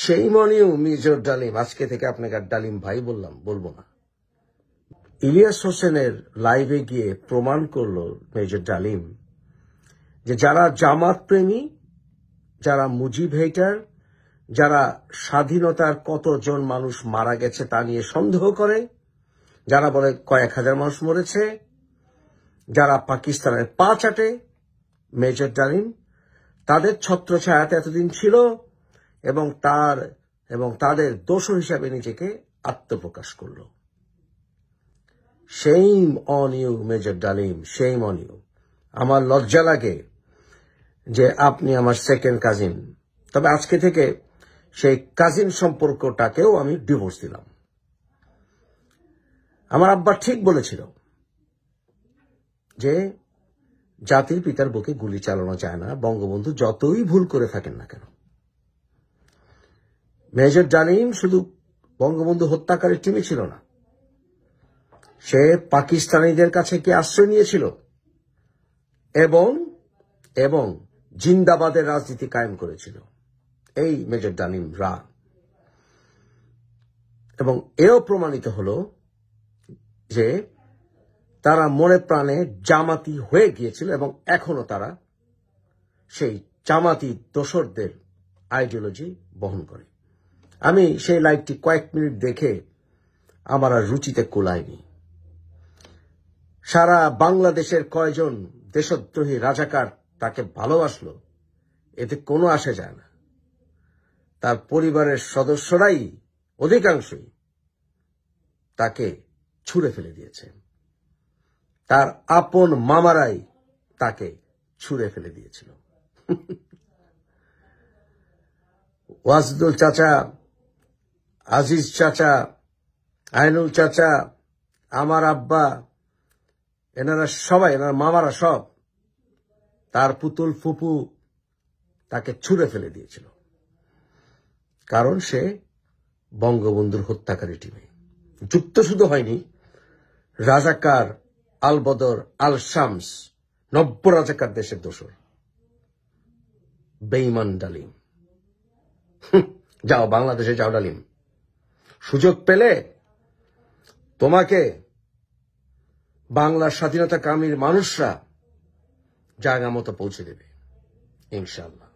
সেই মনেও মেজর ডালিম, আজকে থেকে আপনাকে আর ডালিম ভাই বলবো না। ইলিয়াস হোসেনের লাইভে গিয়ে প্রমাণ করলো মেজর ডালিম যে যারা জামাত প্রেমী, যারা মুজিব হেটার, যারা স্বাধীনতার কতজন মানুষ মারা গেছে তা নিয়ে সন্দেহ করে, যারা বলে কয়েক হাজার মানুষ মরেছে, যারা পাকিস্তানের পা চাটে, মেজর ডালিম তাদের ছত্রছায়াতে এতদিন ছিল এবং তাদের দোষর হিসাবে নিজেকে আত্মপ্রকাশ করল। শেম অন ইউ মেজর ডালিম, শেম অন ইউ। আমার লজ্জা লাগে যে আপনি আমার সেকেন্ড কাজিন, তবে আজকে থেকে সেই কাজিন সম্পর্কটাকেও আমি ডিভোর্স দিলাম। আমার আব্বা ঠিক বলেছিল যে জাতির পিতার বুকে গুলি চালানো যায় না, বঙ্গবন্ধু যতই ভুল করে থাকেন না কেন। মেজর ডালিম শুধু বঙ্গবন্ধু হত্যাকারীর টিমে ছিল না, সে পাকিস্তানিদের কাছে কি আশ্রয় নিয়েছিল এবং জিন্দাবাদের রাজনীতি কায়েম করেছিল এই মেজর ডালিম রা। এবং এও প্রমাণিত হলো যে তারা মনে প্রাণে জামাতি হয়ে গিয়েছিল এবং এখনো তারা সেই জামাতি দোসরদের আইডিওলজি বহন করে। আমি সেই লাইভটি কয়েক মিনিট দেখে আমার আর রুচিতে কুলায়নি। সারা বাংলাদেশের কয়জন দেশদ্রোহী রাজাকার তাকে ভালোবাসলো এতে কোনো আসে যায় না। তার পরিবারের সদস্যরাই অধিকাংশই তাকে ছুঁড়ে ফেলে দিয়েছে, তার আপন মামারাই তাকে ছুঁড়ে ফেলে দিয়েছিল। ওয়াজদুল চাচা, আজিজ চাচা, আইনুল চাচা, আমার আব্বা, এনারা মামারা সব, তার পুতুল ফুপু তাকে ছুঁড়ে ফেলে দিয়েছিল, কারণ সে বঙ্গবন্ধুর হত্যাকারী টিমে যুক্ত। শুধু হয়নি, রাজাকার আল বদর, আল শামস, 90 রাজাকার দেশের দোসর, বেঈমান ডালিম। যাও বাংলাদেশে যাও ডালিম, সুযোগ পেলে তোমাকে বাংলার স্বাধীনতা কামীর মানুষরা জায়গা মতো পৌঁছে দেবে ইনশাআল্লাহ।